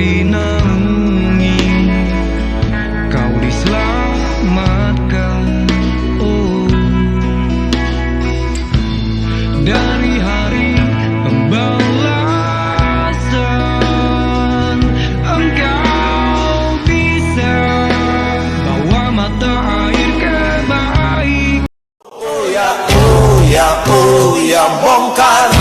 dinaungi, kau diselamatkan, oh, dari hari pembalasan. Engkau bisa bawa mata air kebaikan. Oh ya bongkar.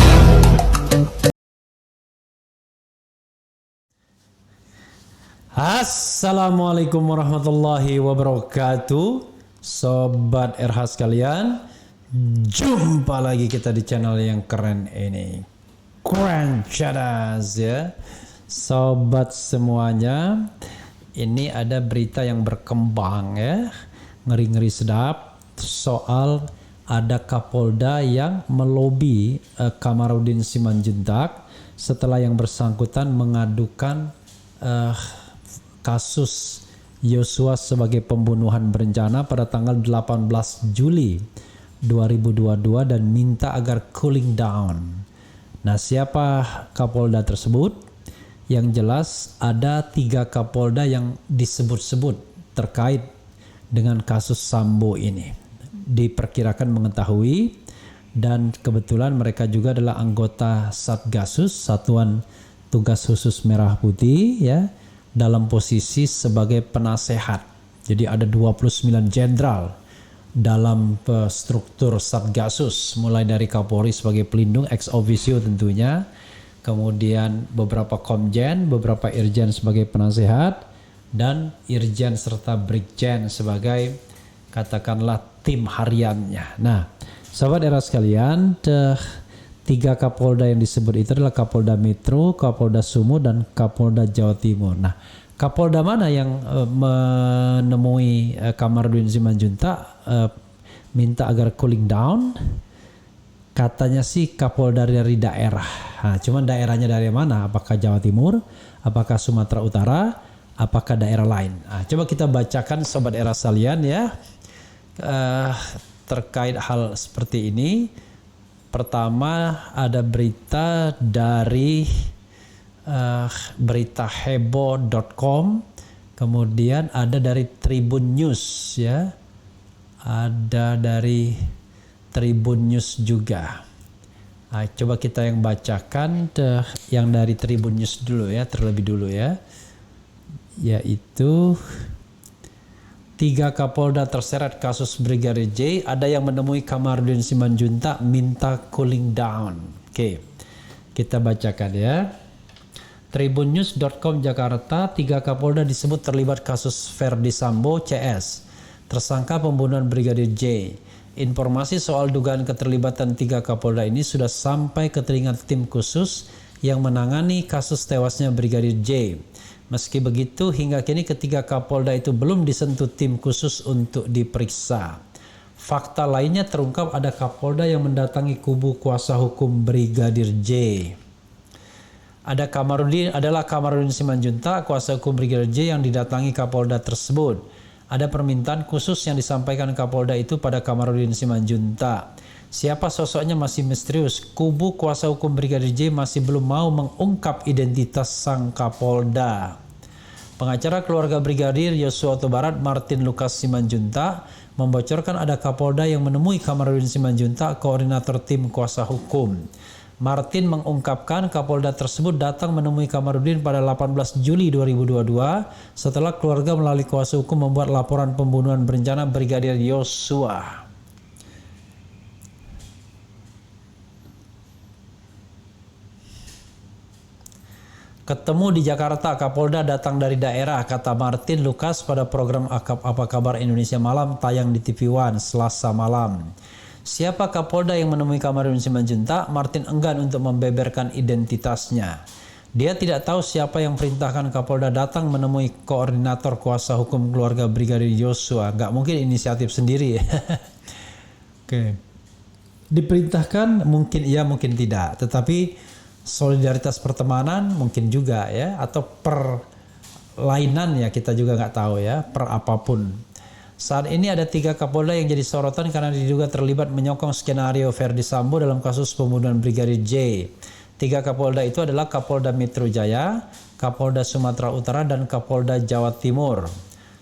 Assalamualaikum warahmatullahi wabarakatuh, Sobat RH sekalian. Jumpa lagi kita di channel yang keren ini, Keren Cadas ya. Sobat semuanya, ini ada berita yang berkembang ya, ngeri-ngeri sedap, soal ada Kapolda yang melobi Kamarudin Simanjuntak setelah yang bersangkutan mengadukan kasus Yosua sebagai pembunuhan berencana pada tanggal 18 Juli 2022 dan minta agar cooling down. Nah, siapa Kapolda tersebut? Yang jelas ada 3 Kapolda yang disebut-sebut terkait dengan kasus Sambo ini. Diperkirakan mengetahui, dan kebetulan mereka juga adalah anggota Satgasus, Satuan Tugas Khusus Merah Putih ya, dalam posisi sebagai penasehat. Jadi ada 29 jenderal dalam struktur Satgasus, mulai dari Kapolri sebagai pelindung ex officio tentunya, kemudian beberapa komjen, beberapa irjen sebagai penasehat, dan irjen serta brigjen sebagai katakanlah tim hariannya. Nah, sahabat era sekalian, 3 Kapolda yang disebut itu adalah Kapolda Metro, Kapolda Sumut, dan Kapolda Jawa Timur. Nah, Kapolda mana yang menemui Kamarudin Simanjuntak minta agar cooling down? Katanya sih Kapolda dari daerah. Nah, cuman daerahnya dari mana? Apakah Jawa Timur? Apakah Sumatera Utara? Apakah daerah lain? Nah, coba kita bacakan Sobat Era sekalian ya, terkait hal seperti ini. Pertama ada berita dari beritaheboh.com, kemudian ada dari Tribun News ya, ada dari Tribun News juga. Nah, coba kita yang bacakan yang dari Tribun News dulu ya, terlebih dulu ya, yaitu 3 Kapolda terseret kasus Brigadir J, ada yang menemui Kamarudin Simanjuntak minta cooling down. Oke, kita bacakan ya. Tribunnews.com Jakarta, 3 Kapolda disebut terlibat kasus Verdi Sambo CS, tersangka pembunuhan Brigadir J. Informasi soal dugaan keterlibatan 3 Kapolda ini sudah sampai ke telinga tim khusus yang menangani kasus tewasnya Brigadir J. Meski begitu, hingga kini ketiga Kapolda itu belum disentuh tim khusus untuk diperiksa. Fakta lainnya terungkap ada Kapolda yang mendatangi kubu kuasa hukum Brigadir J. Adalah Kamarudin Simanjuntak, kuasa hukum Brigadir J yang didatangi Kapolda tersebut. Ada permintaan khusus yang disampaikan Kapolda itu pada Kamarudin Simanjuntak. Siapa sosoknya masih misterius. Kubu kuasa hukum Brigadir J masih belum mau mengungkap identitas sang Kapolda. Pengacara keluarga Brigadir Yosua Huta Barat Martin Lukas Simanjuntak membocorkan ada Kapolda yang menemui Kamarudin Simanjuntak, koordinator tim kuasa hukum. Martin mengungkapkan Kapolda tersebut datang menemui Kamarudin pada 18 Juli 2022 setelah keluarga melalui kuasa hukum membuat laporan pembunuhan berencana Brigadir Yosua. Ketemu di Jakarta, Kapolda datang dari daerah, kata Martin Lukas pada program Apa Kabar Indonesia Malam tayang di TV One Selasa malam. Siapa Kapolda yang menemui Kamarudin Simanjuntak? Martin enggan untuk membeberkan identitasnya. Dia tidak tahu siapa yang perintahkan Kapolda datang menemui koordinator kuasa hukum keluarga Brigadir Yosua. Gak mungkin inisiatif sendiri. Oke. Diperintahkan mungkin iya mungkin tidak, tetapi solidaritas pertemanan mungkin juga ya, atau perlainan ya, kita juga nggak tahu ya, per apapun. Saat ini ada 3 Kapolda yang jadi sorotan karena diduga terlibat menyokong skenario Verdi Sambo dalam kasus pembunuhan Brigadir J. Tiga Kapolda itu adalah Kapolda Metro Jaya, Kapolda Sumatera Utara, dan Kapolda Jawa Timur.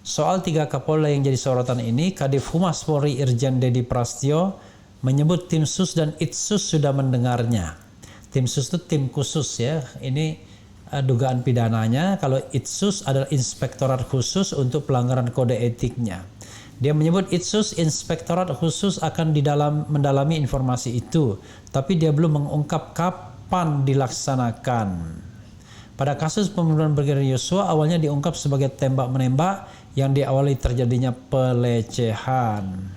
Soal tiga Kapolda yang jadi sorotan ini, Kadif Humas Polri Irjen Dedi Prasetyo menyebut tim sus dan itsus sudah mendengarnya. Tim sus itu tim khusus ya, ini dugaan pidananya. Kalau itsus adalah inspektorat khusus untuk pelanggaran kode etiknya. Dia menyebut itsus inspektorat khusus akan mendalami informasi itu, tapi dia belum mengungkap kapan dilaksanakan. Pada kasus pembunuhan Brigadir Yosua awalnya diungkap sebagai tembak-menembak yang diawali terjadinya pelecehan.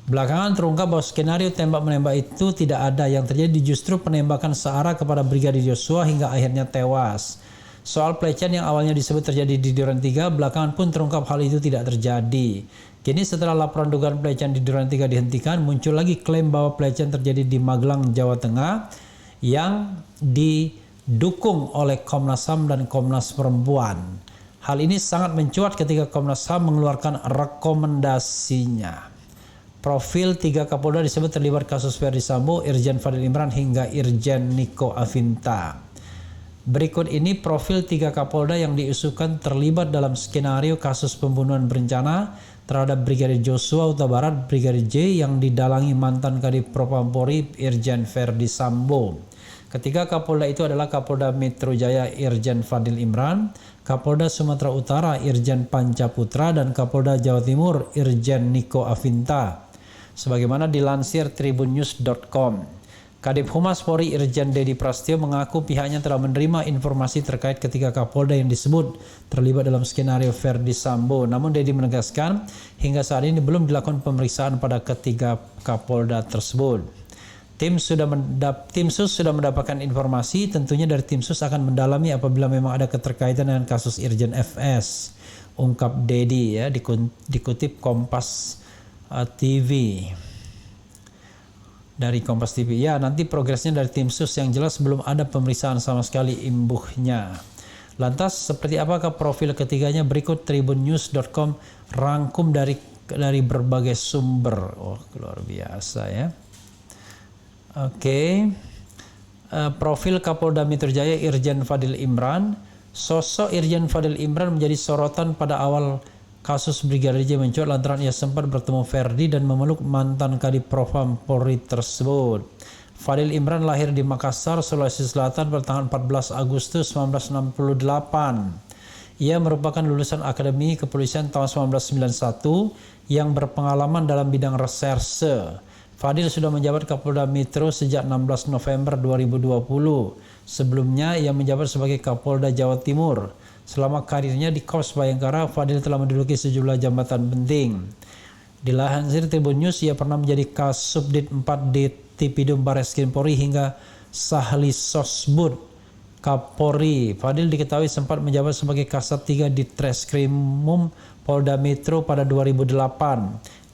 Belakangan terungkap bahwa skenario tembak-menembak itu tidak ada, yang terjadi justru penembakan searah kepada Brigadir Yosua hingga akhirnya tewas. Soal pelecehan yang awalnya disebut terjadi di Duren 3, belakangan pun terungkap hal itu tidak terjadi. Kini setelah laporan dugaan pelecehan di Duren 3 dihentikan, muncul lagi klaim bahwa pelecehan terjadi di Magelang, Jawa Tengah yang didukung oleh Komnas HAM dan Komnas Perempuan. Hal ini sangat mencuat ketika Komnas HAM mengeluarkan rekomendasinya. Profil tiga Kapolda disebut terlibat kasus Ferdi Sambo, Irjen Fadil Imran hingga Irjen Niko Afinta. Berikut ini profil tiga Kapolda yang diusulkan terlibat dalam skenario kasus pembunuhan berencana terhadap Brigadir Joshua Huta Barat Brigadir J yang didalangi mantan Kadif Propampori Irjen Ferdi Sambo. Ketiga Kapolda itu adalah Kapolda Metro Jaya Irjen Fadil Imran, Kapolda Sumatera Utara Irjen Panca Putra, dan Kapolda Jawa Timur Irjen Niko Afinta. Sebagaimana dilansir tribunnews.com. Kadif Humas Polri Irjen Dedi Prasetyo mengaku pihaknya telah menerima informasi terkait ketiga Kapolda yang disebut terlibat dalam skenario Ferdi Sambo. Namun Dedi menegaskan hingga saat ini belum dilakukan pemeriksaan pada ketiga Kapolda tersebut. Tim sus sudah mendapatkan informasi, tentunya dari tim sus akan mendalami apabila memang ada keterkaitan dengan kasus Irjen FS, ungkap Dedi ya, dikutip Kompas TV. Dari Kompas TV, ya nanti progresnya dari tim sus, yang jelas belum ada pemeriksaan sama sekali imbuhnya. Lantas seperti apakah profil ketiganya? Berikut tribunnews.com rangkum dari berbagai sumber. Oh luar biasa ya. Oke. Profil Kapolda Metro Jaya Irjen Fadil Imran. Sosok Irjen Fadil Imran menjadi sorotan pada awal kasus Brigadir J mencuat lantaran ia sempat bertemu Ferdi dan memeluk mantan Kadif Propam Polri tersebut. Fadil Imran lahir di Makassar, Sulawesi Selatan pada tanggal 14 Agustus 1968. Ia merupakan lulusan Akademi Kepolisian tahun 1991 yang berpengalaman dalam bidang reserse. Fadil sudah menjabat Kapolda Metro sejak 16 November 2020. Sebelumnya ia menjabat sebagai Kapolda Jawa Timur. Selama karirnya di Korps Bayangkara, Fadil telah menduduki sejumlah jabatan penting. Dilansir Tribun News, ia pernah menjadi Kasubdit 4 di Tipidum Bareskrim Polri hingga Sahli Sosbud Kapolri. Fadil diketahui sempat menjabat sebagai Kasat 3 di Treskrimum Polda Metro pada 2008.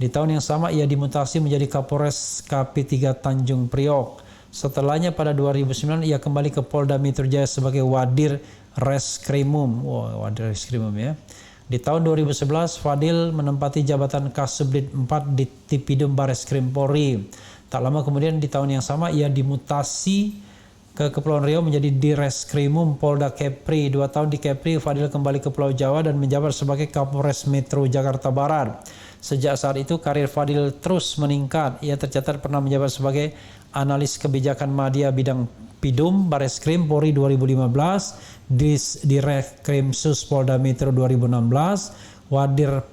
Di tahun yang sama ia dimutasi menjadi Kapolres KP3 Tanjung Priok. Setelahnya pada 2009 ia kembali ke Polda Metro Jaya sebagai Wadir Reskrimum. Wadir Reskrimum ya. Di tahun 2011 Fadil menempati jabatan Kasubdit 4 di Tipidum Bareskrim Polri. Tak lama kemudian di tahun yang sama ia dimutasi ke Kepulauan Riau menjadi Direskrimum Polda Kepri. 2 tahun di Kepri, Fadil kembali ke Pulau Jawa dan menjabat sebagai Kapolres Metro Jakarta Barat. Sejak saat itu karir Fadil terus meningkat. Ia tercatat pernah menjabat sebagai analis kebijakan media bidang Pidum Bareskrim Polri 2015, di Rekrimsus Polda Metro 2016, Wadir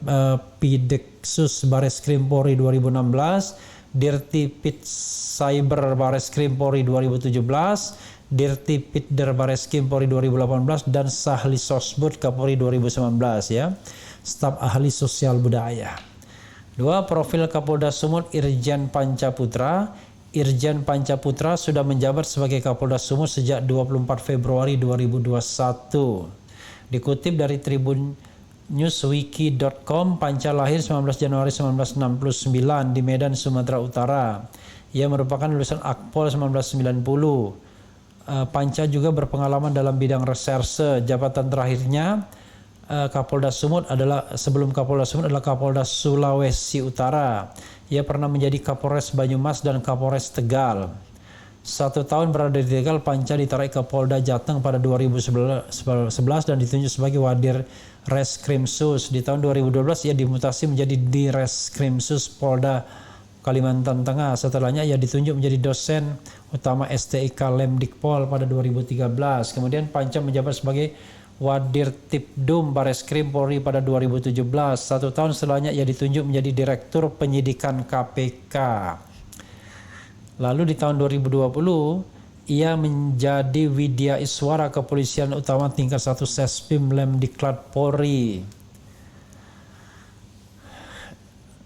Pideksus Bareskrim Polri 2016, Dirtipid Cyber Bareskrim Polri 2017, Dirtipidder Bareskrim Polri 2018, dan Sahli Sosbud Kapolri 2019 ya. Staf ahli sosial budaya. 2. Profil Kapolda Sumut Irjen Panca Putra. Irjen Panca Putra sudah menjabat sebagai Kapolda Sumut sejak 24 Februari 2021. Dikutip dari tribunnews.wiki.com, Panca lahir 19 Januari 1969 di Medan, Sumatera Utara. Ia merupakan lulusan Akpol 1990. Panca juga berpengalaman dalam bidang reserse. Jabatan terakhirnya Kapolda Sumut adalah Kapolda Sulawesi Utara. Ia pernah menjadi Kapolres Banyumas dan Kapolres Tegal. 1 tahun berada di Tegal, Panca ditarik ke Polda Jateng pada 2011 dan ditunjuk sebagai Wadir Reskrimsus. Di tahun 2012 ia dimutasi menjadi Direskrimsus Polda Kalimantan Tengah. Setelahnya ia ditunjuk menjadi dosen utama STIK Lemdikpol pada 2013. Kemudian Panca menjabat sebagai Wadir Tipdum Bareskrim Polri pada 2017. 1 tahun setelahnya ia ditunjuk menjadi Direktur Penyidikan KPK. Lalu di tahun 2020 ia menjadi Widya Iswara Kepolisian Utama tingkat 1 Sespim Lemdiklat Polri.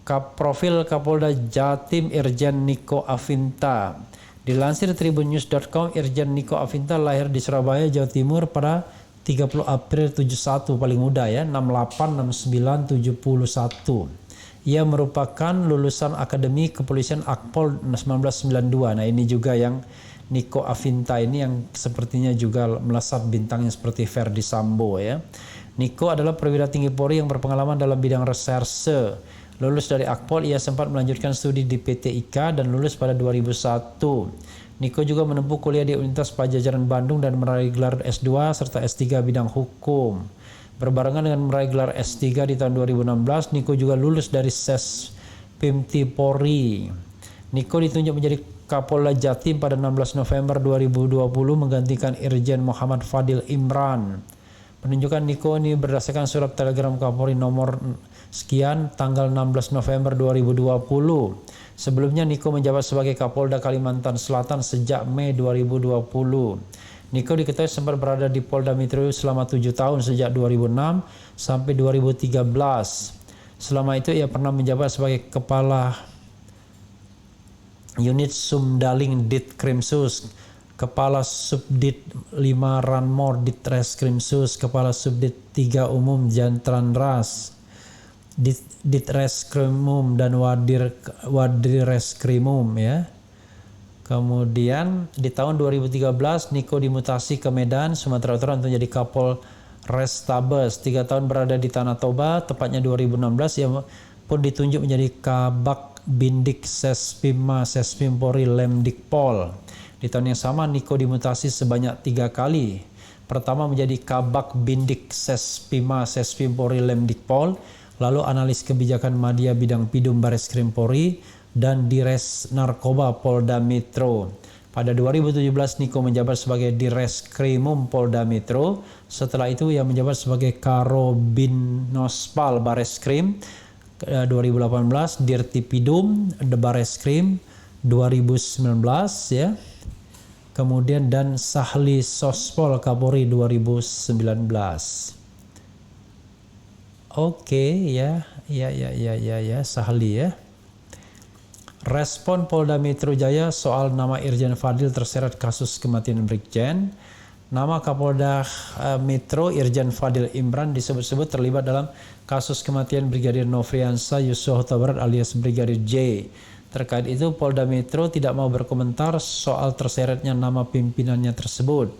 Profil Kapolda Jatim Irjen Niko Afinta. Dilansir tribunnews.com, Irjen Niko Afinta lahir di Surabaya, Jawa Timur pada 30 April 71, paling muda ya, 68, 69, 71. Ia merupakan lulusan Akademi Kepolisian Akpol 1992. Nah ini juga yang Niko Afinta ini yang sepertinya juga melesat bintangnya seperti Verdi Sambo ya. Niko adalah perwira tinggi Polri yang berpengalaman dalam bidang reserse. Lulus dari Akpol, ia sempat melanjutkan studi di PT IKA dan lulus pada 2001. Niko juga menempuh kuliah di Universitas Padjadjaran Bandung dan meraih gelar S2 serta S3 bidang hukum. Berbarengan dengan meraih gelar S3 di tahun 2016, Niko juga lulus dari Sespimti Polri. Niko ditunjuk menjadi Kapolda Jatim pada 16 November 2020 menggantikan Irjen Muhammad Fadil Imran. Penunjukan Niko ini berdasarkan surat telegram Kapolri nomor sekian tanggal 16 November 2020. Sebelumnya Niko menjabat sebagai Kapolda Kalimantan Selatan sejak Mei 2020. Niko diketahui sempat berada di Polda Metro selama 7 tahun sejak 2006 sampai 2013. Selama itu ia pernah menjabat sebagai Kepala Unit Sumdaling Ditkrimsus, Kepala Subdit 5 Ranmor Ditreskrimsus, Kepala Subdit 3 Umum Jantranras, Ditreskrimum dan Wadireskrimum ya. Kemudian di tahun 2013 Niko dimutasi ke Medan, Sumatera Utara untuk menjadi Kapol Restabes. 3 tahun berada di Tanah Toba, tepatnya 2016 ia pun ditunjuk menjadi Kabak Bindik Sespima Sespim Polri Lemdikpol. Di tahun yang sama Niko dimutasi sebanyak 3 kali. Pertama menjadi Kabak Bindik Sespima Sespim Polri Lemdikpol, lalu analis kebijakan media bidang Pidum Bareskrim Polri, dan Dires Narkoba Polda Metro. Pada 2017 Niko menjabat sebagai Direskrimum Polda Metro. Setelah itu ia menjabat sebagai Karobinospal Bareskrim 2018, Dirtipidum Bareskrim 2019 ya. Kemudian dan Sahli Sospol Kapolri 2019. Oke ya Sahli ya. Respon Polda Metro Jaya soal nama Irjen Fadil terseret kasus kematian Brigjen. Nama Kapolda Metro Irjen Fadil Imran disebut-sebut terlibat dalam kasus kematian Brigadir Nofriansah Yosua Huta Barat alias Brigadir J. Terkait itu Polda Metro tidak mau berkomentar soal terseretnya nama pimpinannya tersebut.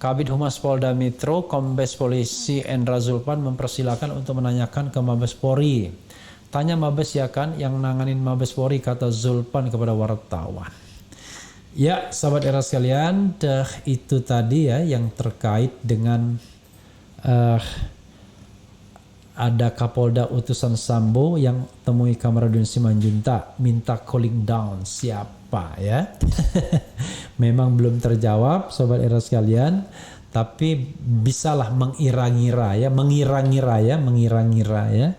Kabid Humas Polda Metro Kombes Polisi Endra Zulpan mempersilahkan untuk menanyakan ke Mabes Polri. Tanya Mabes ya kan, yang nanganin Mabes Polri, kata Zulpan kepada wartawan. Ya, sahabat era sekalian, itu tadi ya yang terkait dengan ada Kapolda utusan Sambo yang temui Kamarudin Simanjuntak minta cooling down. Siapa ya? Memang belum terjawab sahabat era sekalian, tapi bisalah mengira-ngira ya.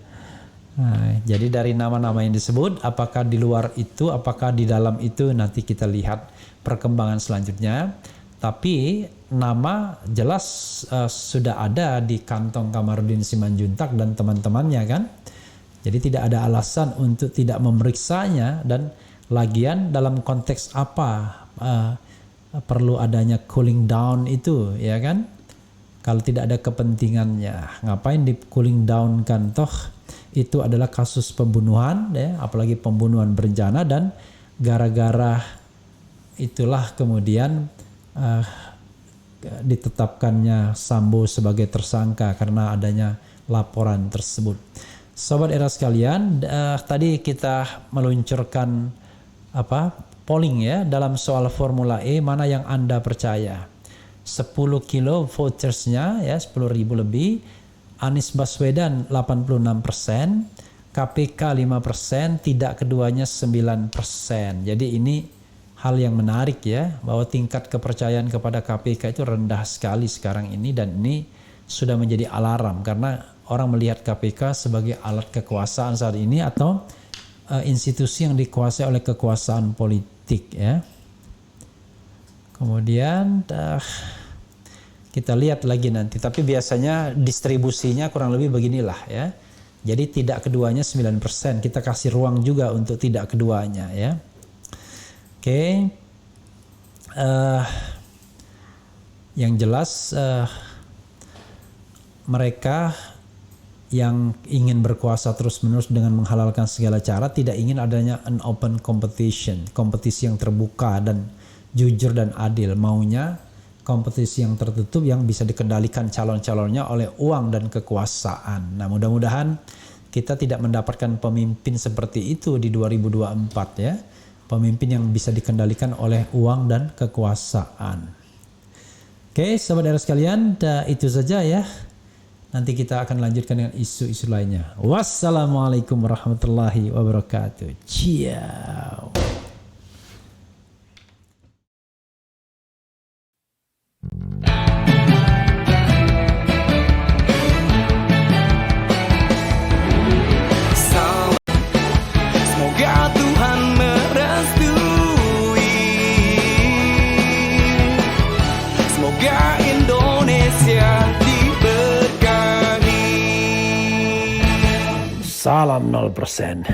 Nah, jadi dari nama-nama yang disebut, apakah di luar itu, apakah di dalam itu, nanti kita lihat perkembangan selanjutnya. Tapi nama jelas sudah ada di kantong Kamarudin Simanjuntak dan teman-temannya kan. Jadi tidak ada alasan untuk tidak memeriksanya, dan lagian dalam konteks apa perlu adanya cooling down itu ya kan. Kalau tidak ada kepentingannya, ngapain di cooling down kan, toh itu adalah kasus pembunuhan ya, apalagi pembunuhan berencana, dan gara-gara itulah kemudian ditetapkannya Sambo sebagai tersangka karena adanya laporan tersebut. Sobat era sekalian, tadi kita meluncurkan polling ya dalam soal Formula E, mana yang Anda percaya? 10 kilo votersnya ya, 10.000 lebih. Anies Baswedan 86%, KPK 5%, tidak keduanya 9%. Jadi ini hal yang menarik ya, bahwa tingkat kepercayaan kepada KPK itu rendah sekali sekarang ini, dan ini sudah menjadi alarm karena orang melihat KPK sebagai alat kekuasaan saat ini atau institusi yang dikuasai oleh kekuasaan politik ya. Kemudian kita lihat lagi nanti, tapi biasanya distribusinya kurang lebih beginilah ya. Jadi tidak keduanya 9%, kita kasih ruang juga untuk tidak keduanya ya. Oke. Yang jelas mereka yang ingin berkuasa terus-menerus dengan menghalalkan segala cara tidak ingin adanya an open competition, kompetisi yang terbuka dan jujur dan adil. Maunya kompetisi yang tertutup yang bisa dikendalikan calon-calonnya oleh uang dan kekuasaan. Nah, mudah-mudahan kita tidak mendapatkan pemimpin seperti itu di 2024 ya. Pemimpin yang bisa dikendalikan oleh uang dan kekuasaan. Oke, sahabat daerah sekalian, itu saja ya. Nanti kita akan lanjutkan dengan isu-isu lainnya. Wassalamualaikum warahmatullahi wabarakatuh. Ciao. Semoga Tuhan merestui. Semoga Indonesia diberkahi. Salam 0%.